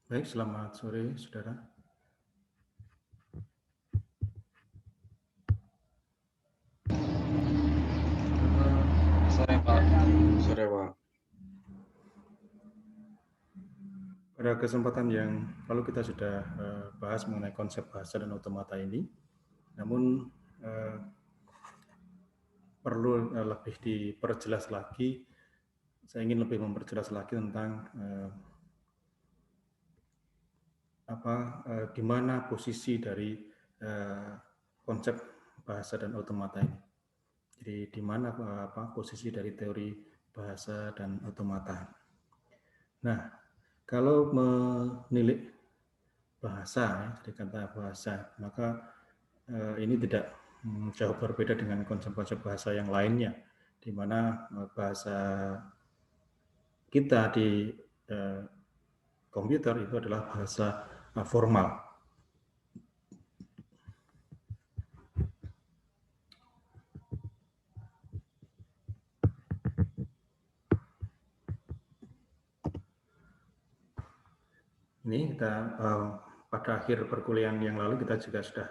Baik, selamat sore, saudara. Sore Pak. Sore, Pak. Pada kesempatan yang lalu kita sudah bahas mengenai konsep bahasa dan otomata ini, namun perlu lebih diperjelas lagi. Saya ingin lebih memperjelas lagi tentang di mana posisi dari konsep bahasa dan otomata ini. Jadi di mana posisi dari teori bahasa dan otomata. Nah, kalau menilik bahasa, jadi kata bahasa, maka ini tidak jauh berbeda dengan konsep-konsep bahasa yang lainnya, di mana bahasa kita di komputer itu adalah bahasa formal. Ini kita pada akhir perkuliahan yang lalu kita juga sudah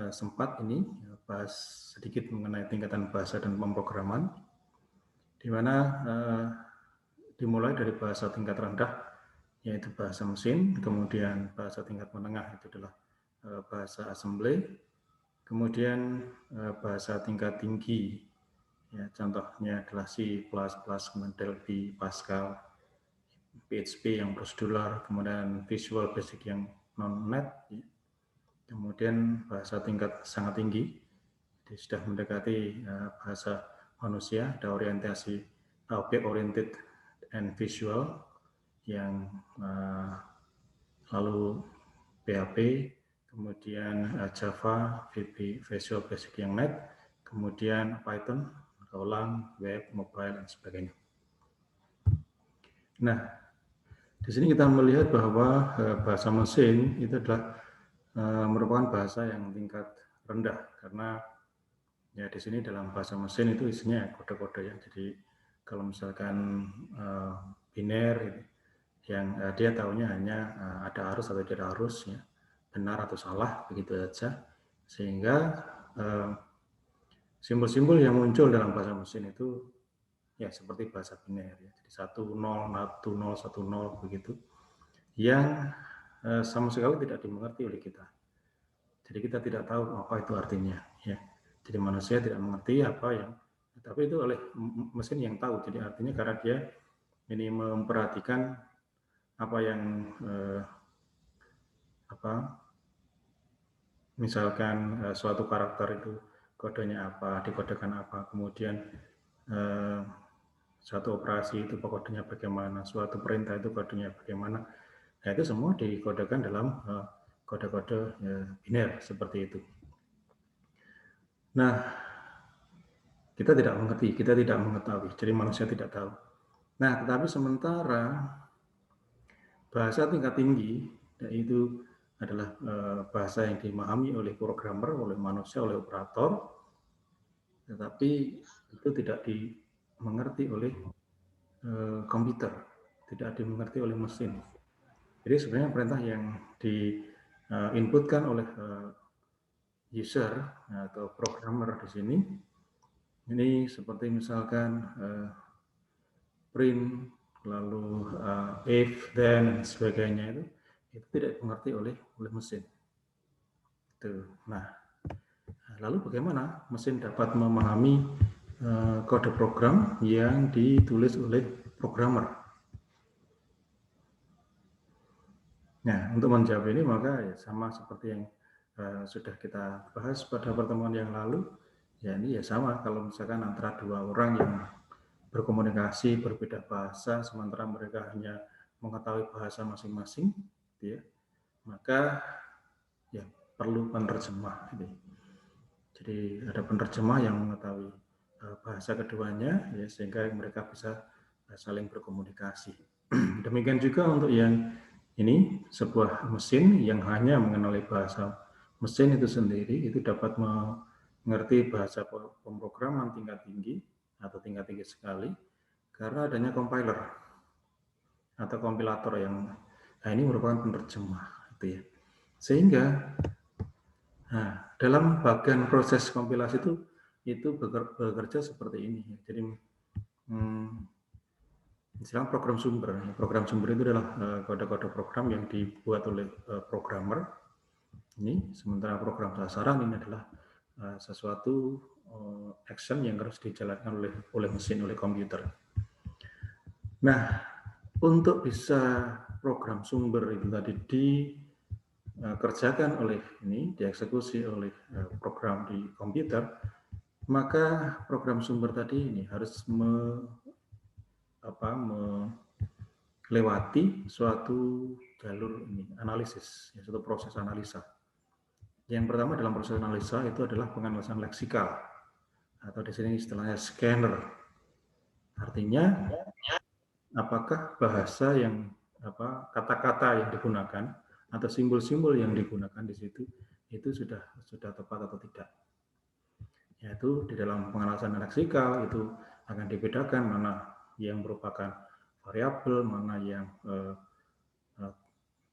sempat ini bahas sedikit mengenai tingkatan bahasa dan pemrograman, di mana dimulai dari bahasa tingkat rendah, yaitu bahasa mesin, kemudian bahasa tingkat menengah itu adalah bahasa assembly, kemudian bahasa tingkat tinggi, ya, contohnya adalah C++, kemudian Delphi, Pascal, PHP yang prosedural, kemudian Visual Basic yang non-net, ya. Kemudian bahasa tingkat sangat tinggi, jadi sudah mendekati bahasa manusia, ada orientasi object oriented and visual yang lalu PHP, kemudian Java, VB, Visual Basic yang net, kemudian Python, Golang, web, mobile, dan sebagainya. Nah, di sini kita melihat bahwa bahasa mesin itu adalah merupakan bahasa yang tingkat rendah, karena ya di sini dalam bahasa mesin itu isinya kode-kode ya. Jadi kalau misalkan biner yang dia tahunya hanya ada arus atau tidak arus, ya, benar atau salah, begitu saja. Sehingga simbol-simbol yang muncul dalam bahasa mesin itu ya seperti bahasa biner, ya. Jadi 10, 10, 10 begitu, yang sama sekali tidak dimengerti oleh kita. Jadi kita tidak tahu apa itu artinya, ya. Jadi manusia tidak mengerti apa yang, tapi itu oleh mesin yang tahu. Jadi artinya karena dia ini memperhatikan apa yang misalkan suatu karakter itu kodenya apa, dikodekan apa, kemudian suatu operasi itu kodenya bagaimana, suatu perintah itu kodenya bagaimana. Nah, itu semua dikodekan dalam kode-kode biner seperti itu. Nah, kita tidak mengerti, kita tidak mengetahui, jadi manusia tidak tahu. Nah, tetapi sementara bahasa tingkat tinggi, yaitu adalah bahasa yang dimahami oleh programmer, oleh manusia, oleh operator, tetapi itu tidak dimengerti oleh komputer, tidak dimengerti oleh mesin. Jadi sebenarnya perintah yang diinputkan oleh user atau programmer di sini, ini seperti misalkan print, lalu if, then, dan sebagainya itu tidak dimengerti oleh mesin. Nah, lalu bagaimana mesin dapat memahami kode program yang ditulis oleh programmer? Nah, untuk menjawab ini maka ya sama seperti yang sudah kita bahas pada pertemuan yang lalu, ya ini ya sama kalau misalkan antara dua orang yang berkomunikasi berbeda bahasa sementara mereka hanya mengetahui bahasa masing-masing, ya, maka ya perlu penerjemah. Jadi ada penerjemah yang mengetahui bahasa keduanya, ya, sehingga mereka bisa saling berkomunikasi. Demikian juga untuk yang ini, sebuah mesin yang hanya mengenali bahasa mesin itu sendiri, itu dapat mengerti bahasa pemrograman tingkat tinggi atau tingkat tinggi sekali, karena adanya compiler atau kompilator yang Nah, ini merupakan penerjemah, gitu ya. Sehingga dalam bagian proses kompilasi itu bekerja seperti ini. Jadi istilah program sumber. Program sumber itu adalah kode-kode program yang dibuat oleh programmer. Ini sementara program sasaran ini adalah sesuatu action yang harus dijalankan oleh mesin, oleh komputer. Nah, untuk bisa program sumber itu tadi dikerjakan oleh ini, dieksekusi oleh program di komputer, maka program sumber tadi ini harus melewati suatu jalur ini, analisis, suatu proses analisa. Yang pertama dalam proses analisa itu adalah penganalisan leksikal, atau di sini istilahnya scanner. Artinya, apakah bahasa yang kata-kata yang digunakan atau simbol-simbol yang digunakan di situ itu sudah tepat atau tidak. Yaitu di dalam penganalisan leksikal itu akan dibedakan mana yang merupakan variabel, mana yang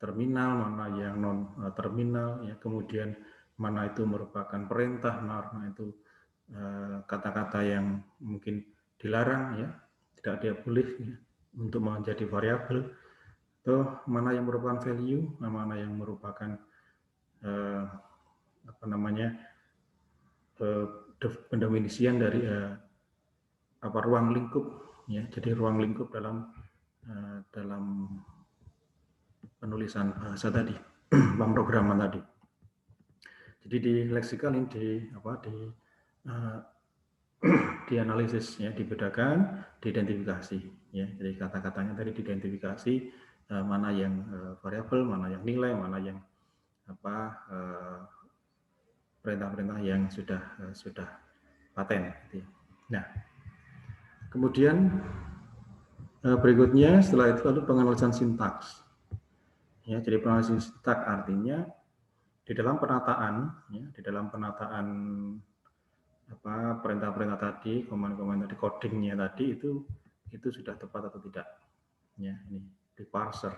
terminal, mana yang non terminal, ya, kemudian mana itu merupakan perintah, mana itu kata-kata yang mungkin dilarang, ya, tidak dia boleh, ya, untuk menjadi variabel, atau mana yang merupakan value, mana yang merupakan pendefinisian dari ruang lingkup, ya. Jadi ruang lingkup dalam penulisan bahasa tadi, pemrograman tadi. Jadi di leksikal ini dianalisis, ya, dibedakan, diidentifikasi, ya. Jadi kata-katanya tadi diidentifikasi, mana yang variabel, mana yang nilai, mana yang perintah-perintah yang sudah paten. Gitu. Nah, kemudian berikutnya setelah itu lalu penganalisan sintaks. Ya, jadi penganalisan sintaks artinya di dalam penataan, ya, di dalam penataan perintah-perintah tadi, komen-komen tadi, codingnya tadi itu sudah tepat atau tidak. Ya, ini di parser.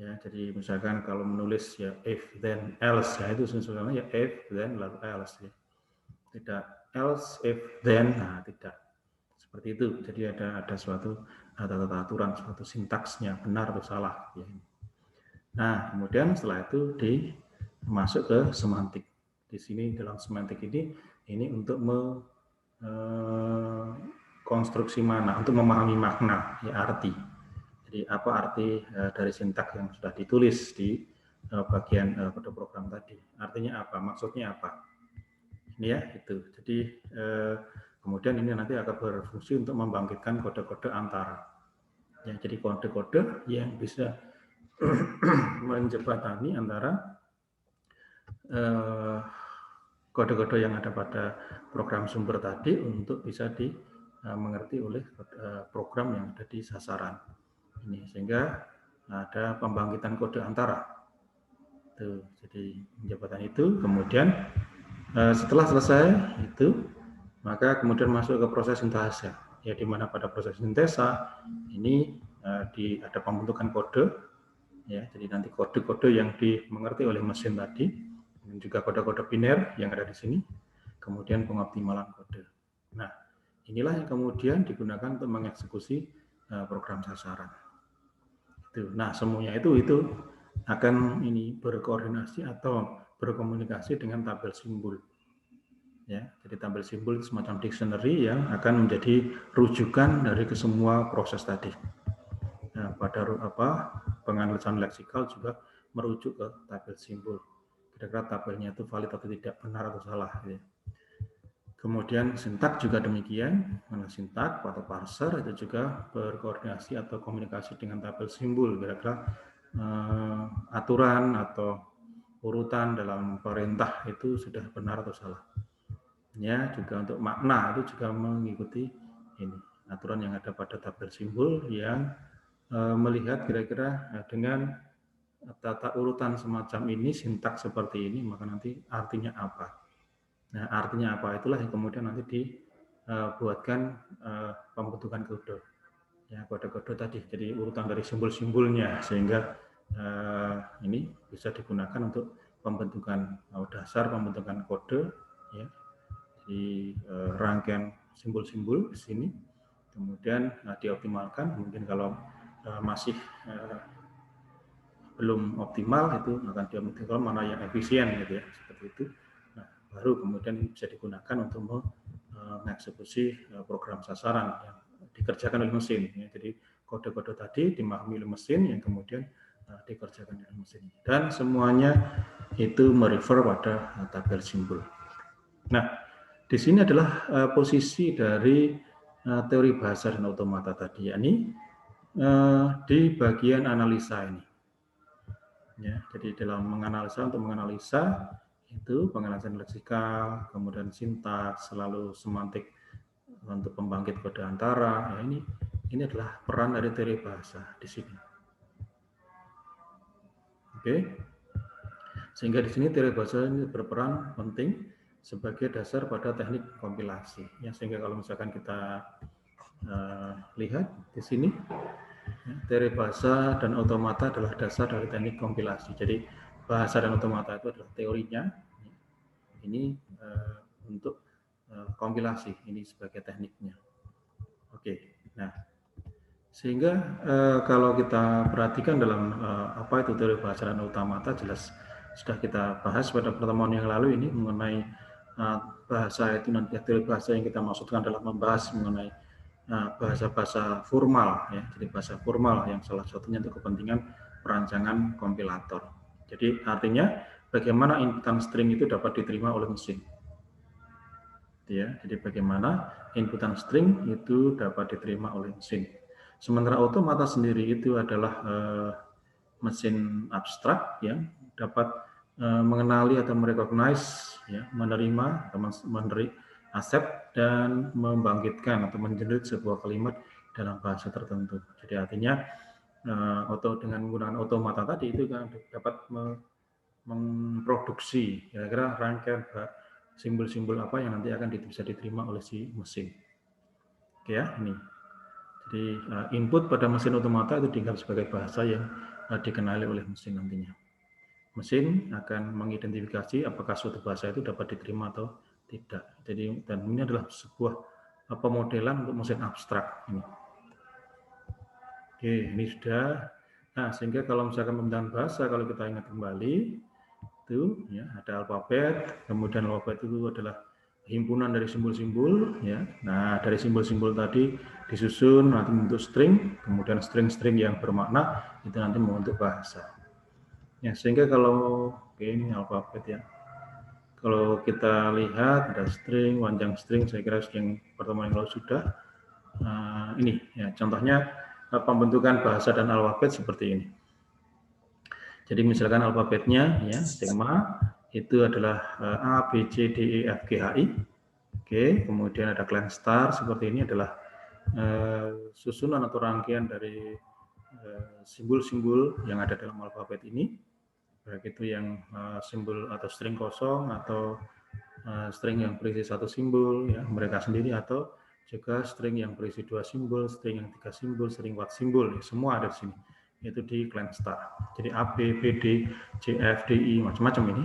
Ya, jadi misalkan kalau menulis ya if then else, ya itu sebenarnya ya if then lalu else, ya. Tidak else if then, nah tidak. Seperti itu. Jadi ada suatu tata aturan, suatu sintaksnya benar atau salah, ya. Nah, kemudian setelah itu masuk ke semantik. Di sini dalam semantik ini untuk konstruksi mana, untuk memahami makna, ya, arti. Jadi apa arti dari sintak yang sudah ditulis di bagian kode program tadi? Artinya apa? Maksudnya apa? Ini, ya, itu. Jadi kemudian ini nanti akan berfungsi untuk membangkitkan kode-kode antara. Ya, jadi kode-kode yang bisa menjembatani antara kode-kode yang ada pada program sumber tadi untuk bisa dimengerti oleh program yang ada di sasaran. Ini sehingga ada pembangkitan kode antara. Tuh, jadi penjembatan itu kemudian setelah selesai itu maka kemudian masuk ke proses sintesa. Ya, di mana pada proses sintesa ini ada pembentukan kode, ya. Jadi nanti kode-kode yang dimengerti oleh mesin tadi dan juga kode-kode biner yang ada di sini, kemudian pengoptimalan kode. Nah, inilah yang kemudian digunakan untuk mengeksekusi program sasaran. Nah, semuanya itu akan ini berkoordinasi atau berkomunikasi dengan tabel simbol. Ya, jadi tabel simbol itu semacam dictionary yang akan menjadi rujukan dari kesemua proses tadi. Nah, pada penganalisan leksikal juga merujuk ke tabel simbol. Kira-kira tabelnya itu valid atau tidak, benar atau salah. Ya. Kemudian sintak juga demikian, mana sintak atau parser itu juga berkoordinasi atau komunikasi dengan tabel simbol, kira-kira aturan atau urutan dalam perintah itu sudah benar atau salah. Ya, juga untuk makna itu juga mengikuti ini aturan yang ada pada tabel simbol yang melihat kira-kira dengan tata urutan semacam ini, sintak seperti ini, maka nanti artinya apa. Nah, artinya apa? Itulah yang kemudian nanti dibuatkan pembentukan kode. Ya, kode-kode tadi. Jadi urutan dari simbol-simbolnya sehingga ini bisa digunakan untuk pembentukan dasar pembentukan kode, ya, di rangkaian simbol-simbol di sini. Kemudian dioptimalkan. Mungkin kalau masih belum optimal, itu akan dioptimalkan mana yang efisien, gitu ya, seperti itu. Nah, baru kemudian ini bisa digunakan untuk mengeksekusi program sasaran yang dikerjakan oleh mesin, ya. Jadi kode-kode tadi dimahami oleh mesin yang kemudian dikerjakan oleh mesin, dan semuanya itu merefer pada tabel simbol. Nah, di sini adalah posisi dari teori bahasa dan otomata tadi, yakni di bagian analisa ini. Ya, jadi dalam untuk menganalisa itu penganalisan leksikal, kemudian sintaks, selalu semantik untuk pembangkit kode antara. Ya, ini adalah peran dari teori bahasa di sini. Oke, sehingga di sini teori bahasa ini berperan penting sebagai dasar pada teknik kompilasi. Ya, sehingga kalau misalkan kita lihat di sini, teori bahasa dan otomata adalah dasar dari teknik kompilasi. Jadi bahasa dan otomata itu adalah teorinya. Ini untuk kompilasi, ini sebagai tekniknya. Oke, nah sehingga kalau kita perhatikan dalam apa itu teori bahasa dan otomata, jelas sudah kita bahas pada pertemuan yang lalu ini mengenai bahasa itu. Nanti teori bahasa yang kita maksudkan adalah membahas mengenai bahasa-bahasa formal, ya. Jadi bahasa formal yang salah satunya untuk kepentingan perancangan kompilator. Jadi artinya bagaimana inputan string itu dapat diterima oleh mesin. Ya, jadi bagaimana inputan string itu dapat diterima oleh mesin. Sementara otomata sendiri itu adalah mesin abstrak yang dapat mengenali atau merecognize, ya, menerima atau accept dan membangkitkan atau mengenerate sebuah kalimat dalam bahasa tertentu. Jadi artinya dengan menggunakan otomata tadi itu kan dapat memproduksi kira-kira rangkaian simbol-simbol apa yang nanti akan bisa diterima oleh si mesin. Oke, ya, ini. Jadi input pada mesin otomata itu dianggap sebagai bahasa yang dikenali oleh mesin nantinya. Mesin akan mengidentifikasi apakah suatu bahasa itu dapat diterima atau tidak. Jadi, dan ini adalah sebuah pemodelan untuk mesin abstrak ini. Oke, ini sudah. Nah, sehingga kalau misalkan pembentukan bahasa, kalau kita ingat kembali, itu ya ada alfabet, kemudian alfabet itu adalah himpunan dari simbol-simbol, ya. Nah, dari simbol-simbol tadi disusun nanti membentuk string, kemudian string-string yang bermakna itu nanti membentuk bahasa. Ya, sehingga kalau ini alfabet, ya. Kalau kita lihat ada string, panjang string, saya kira yang pertemuan yang lalu sudah. Ini ya contohnya pembentukan bahasa dan alfabet seperti ini. Jadi misalkan alfabetnya, ya, tema itu adalah A, B, C, D, E, F, G, H, I. Oke, kemudian ada clan star seperti ini adalah susunan atau rangkaian dari simbol-simbol yang ada dalam alfabet ini. Baik itu yang simbol atau string kosong atau string yang berisi satu simbol, ya, mereka sendiri, atau juga string yang berisi dua simbol, string yang 3 simbol, string 4 simbol, ya, semua ada di sini. Itu di clan star. Jadi A, B, B, D, C, F, D, I, macam-macam ini.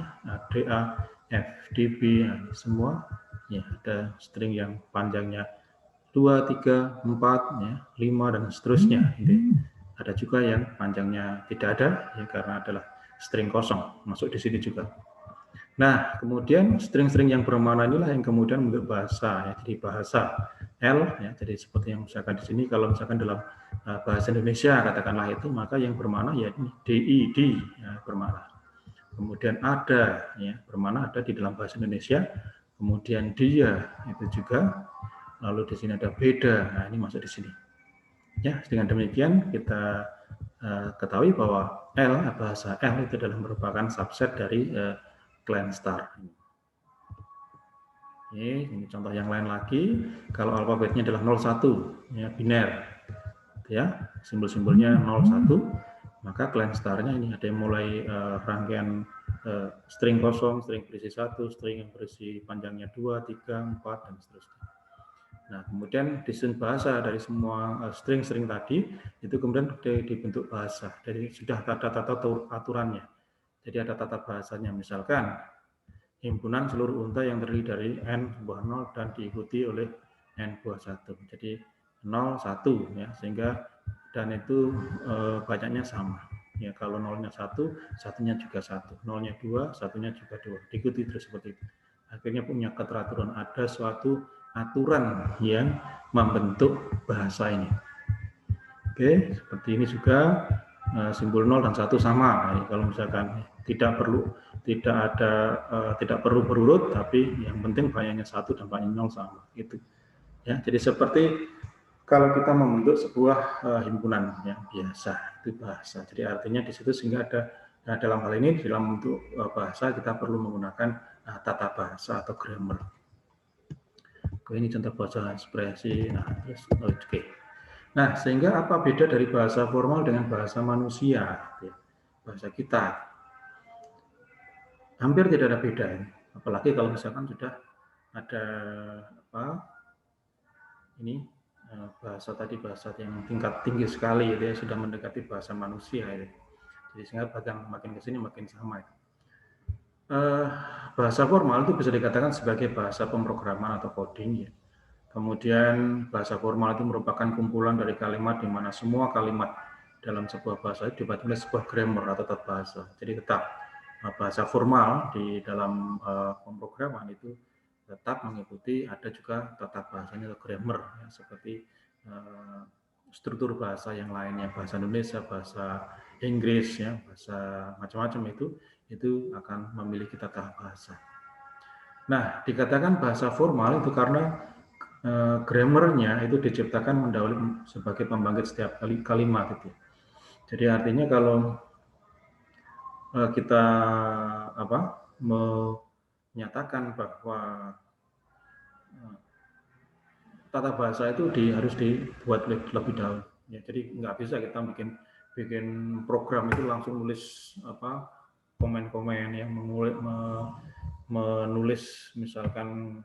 D, A, F, D, B, nah, semua, ya, ada string yang panjangnya 2, 3, 4, ya, 5, dan seterusnya. Jadi, ada juga yang panjangnya tidak ada, ya, karena adalah string kosong, masuk di sini juga. Nah, kemudian string-string yang bermakna inilah yang kemudian membentuk bahasa, ya. Jadi bahasa L, ya, jadi seperti yang misalkan di sini, kalau misalkan dalam bahasa Indonesia katakanlah itu, maka yang bermakna ya ini DI, di, ya, bermakna. Kemudian ada, ya, bermakna ada di dalam bahasa Indonesia. Kemudian dia itu juga. Lalu di sini ada beda, nah ini masuk di sini. Ya, dengan demikian kita ketahui bahwa L, bahasa L itu adalah merupakan subset dari clan star. Ini contoh yang lain lagi. Kalau alfabetnya adalah 01, ya, biner, ya, simbol-simbolnya 01, maka clan star-nya ini ada yang mulai rangkaian string kosong, string berisi 1, string yang berisi panjangnya 2, 3, 4, dan seterusnya. Nah, kemudian disusun bahasa dari semua string-string tadi, itu kemudian dibentuk bahasa. Jadi sudah ada tata aturannya. Jadi ada tata bahasanya. Misalkan, himpunan seluruh unta yang terdiri dari n buah 0 dan diikuti oleh n buah 1. Jadi 0, 1, ya, sehingga dan itu banyaknya sama. Ya, kalau nolnya 1, satunya juga 1. Nolnya 2, satunya juga 2. Diikuti terus seperti itu. Akhirnya punya keteraturan, ada suatu aturan yang membentuk bahasa ini. Oke, seperti ini juga simbol 0 dan 1 sama. Nah, kalau misalkan tidak perlu berurut, tapi yang penting banyaknya 1 dan banyaknya 0 sama. Itu. Ya, jadi seperti kalau kita membentuk sebuah himpunan yang biasa, itu bahasa. Jadi artinya di situ sehingga ada, nah dalam hal ini dalam bentuk bahasa kita perlu menggunakan tata bahasa atau grammar. Ini contoh bahasa ekspresi. Nah, terus oke. Nah, sehingga apa beda dari bahasa formal dengan bahasa manusia? Bahasa kita hampir tidak ada beda. Apalagi kalau misalkan sudah ada ini bahasa tadi, bahasa yang tingkat tinggi sekali, ya, sudah mendekati bahasa manusia. Ya. Jadi sehingga makin ke sini makin sama. Ya. Bahasa formal itu bisa dikatakan sebagai bahasa pemrograman atau coding. Ya. Kemudian bahasa formal itu merupakan kumpulan dari kalimat di mana semua kalimat dalam sebuah bahasa itu dibuat oleh sebuah grammar atau tata bahasa. Jadi tetap bahasa formal di dalam pemrograman itu tetap mengikuti ada juga tata bahasanya atau grammar, ya, seperti struktur bahasa yang lainnya, bahasa Indonesia, bahasa Inggris, ya, bahasa macam-macam itu akan memiliki tata bahasa. Nah, dikatakan bahasa formal itu karena grammarnya itu diciptakan mendahului sebagai pembangkit setiap kalimat itu. Jadi artinya kalau kita menyatakan bahwa tata bahasa itu harus dibuat lebih dahulu. Ya, jadi nggak bisa kita bikin program itu langsung nulis komen-komen yang menulis misalkan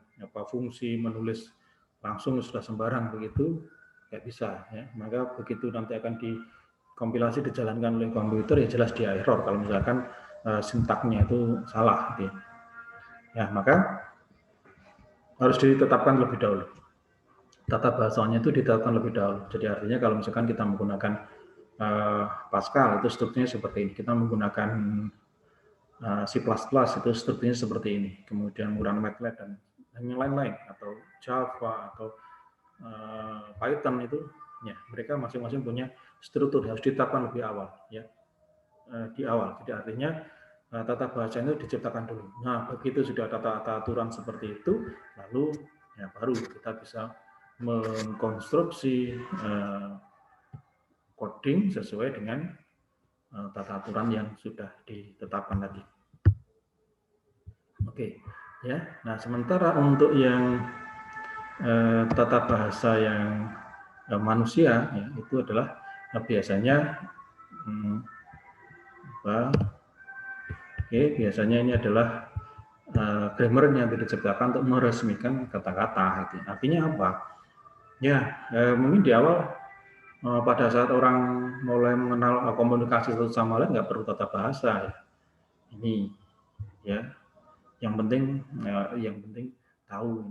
fungsi, menulis langsung sudah sembarang begitu, nggak bisa. Ya. Maka begitu nanti akan dikompilasi dijalankan oleh komputer, ya jelas dia error kalau misalkan sintaknya itu salah. Gitu. Ya, maka harus ditetapkan lebih dahulu. Tata bahasanya itu ditetapkan lebih dahulu. Jadi artinya kalau misalkan kita menggunakan Pascal itu strukturnya seperti ini. Kita menggunakan C++ itu strukturnya seperti ini. Kemudian menggunakan MATLAB dan yang lain-lain atau Java atau Python itu, ya mereka masing-masing punya struktur harus ditetapkan lebih awal, ya di awal. Jadi artinya tata bahasa itu diciptakan dulu. Nah begitu sudah tata aturan seperti itu, lalu ya baru kita bisa mengkonstruksi coding sesuai dengan tata aturan yang sudah ditetapkan tadi. Oke, ya. Nah, sementara untuk yang tata bahasa yang manusia, ya, itu adalah biasanya, biasanya ini adalah grammar yang diciptakan untuk meresmikan kata-kata. Artinya apa? Ya, mungkin di awal pada saat orang mulai mengenal komunikasi satu sama lain nggak perlu tata bahasa. Ya. Ini, ya. Yang penting tahu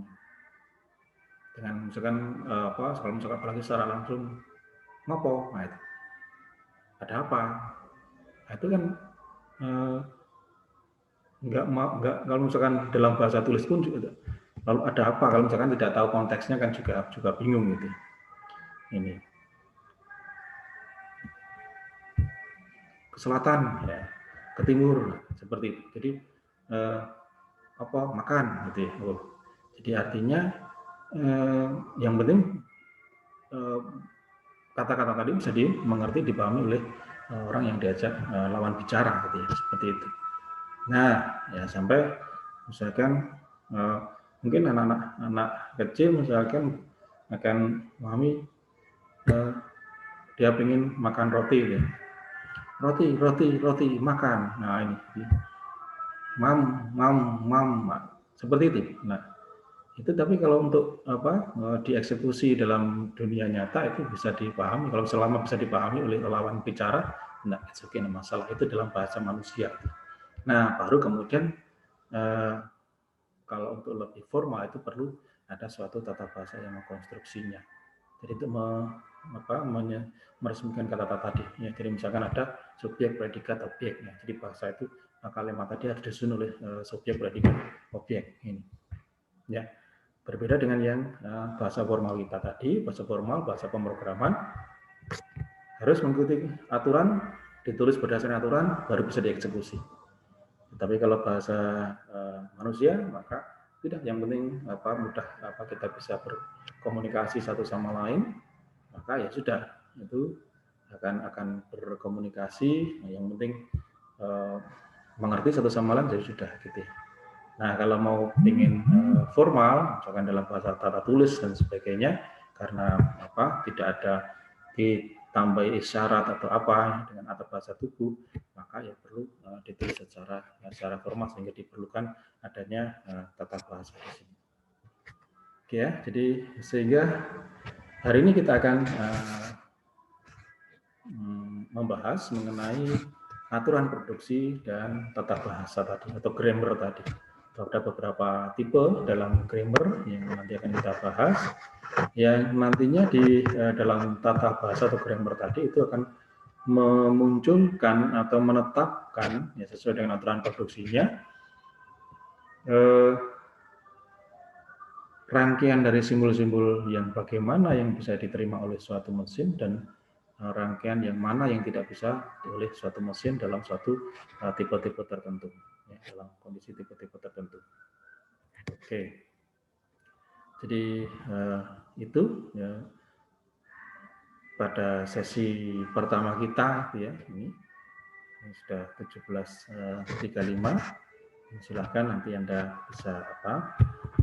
dengan misalkan kalau misalkan apalagi secara langsung ngopo, nah itu ada apa, nah, itu kan nggak kalau misalkan dalam bahasa tulis pun juga lalu ada apa kalau misalkan tidak tahu konteksnya kan juga bingung gitu. Ini ke selatan, ya, ke timur seperti itu. Jadi makan gitu ya. Jadi artinya yang penting kata-kata tadi bisa dimengerti, dipahami oleh orang yang diajak lawan bicara gitu ya, seperti itu. Nah, ya sampai misalkan mungkin anak-anak kecil misalkan akan memahami dia ingin makan roti gitu ya. Roti makan. Nah, ini mam seperti itu. Nah, Itu tapi kalau untuk dieksekusi dalam dunia nyata itu bisa dipahami, kalau selama bisa dipahami oleh lawan bicara, nah it's okay, masalah itu dalam bahasa manusia. Nah baru kemudian kalau untuk lebih formal itu perlu ada suatu tata bahasa yang mengkonstruksinya. Jadi itu meresmikan kata-kata tadi. Ya, jadi misalkan ada subjek, predikat, objek. Ya, jadi bahasa itu kalimat tadi harus disusun oleh subjek, predikat, objek. Ini. Ya, berbeda dengan yang bahasa formal kita tadi. Bahasa formal, bahasa pemrograman harus mengikuti aturan, ditulis berdasarkan aturan, baru bisa dieksekusi. Tapi kalau bahasa manusia, maka tidak. Yang penting mudah kita bisa berkomunikasi satu sama lain, maka ya sudah, itu akan berkomunikasi. Yang penting mengerti satu sama lain, jadi sudah gitu. Nah kalau mau ingin formal, misalkan dalam bahasa tata tulis dan sebagainya, karena tidak ada ditambah isyarat atau apa dengan atau bahasa tubuh, maka ya perlu ditulis secara formal, sehingga diperlukan adanya tata bahasa di sini. Oke ya, jadi sehingga hari ini kita akan membahas mengenai aturan produksi dan tata bahasa tadi atau grammar tadi. Ada beberapa tipe dalam grammar yang nanti akan kita bahas. Yang nantinya di dalam tata bahasa atau grammar tadi itu akan memunculkan atau menetapkan ya sesuai dengan aturan produksinya rangkaian dari simbol-simbol yang bagaimana yang bisa diterima oleh suatu mesin dan rangkaian yang mana yang tidak bisa oleh suatu mesin dalam suatu tipe-tipe tertentu, ya, dalam kondisi tipe-tipe tertentu. Oke, jadi itu ya pada sesi pertama kita, ya ini sudah 17.35. Silahkan nanti Anda bisa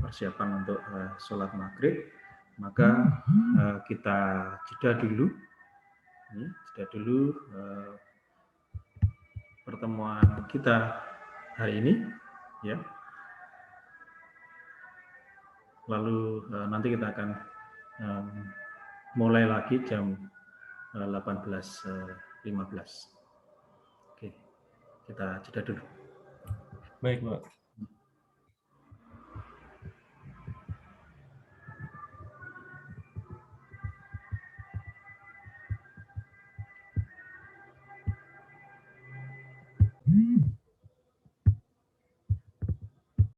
persiapan untuk sholat maghrib. Maka kita jeda dulu. Pertemuan kita hari ini, ya. Lalu nanti kita akan mulai lagi jam 18.15. Oke, kita jeda dulu. Baik, Pak.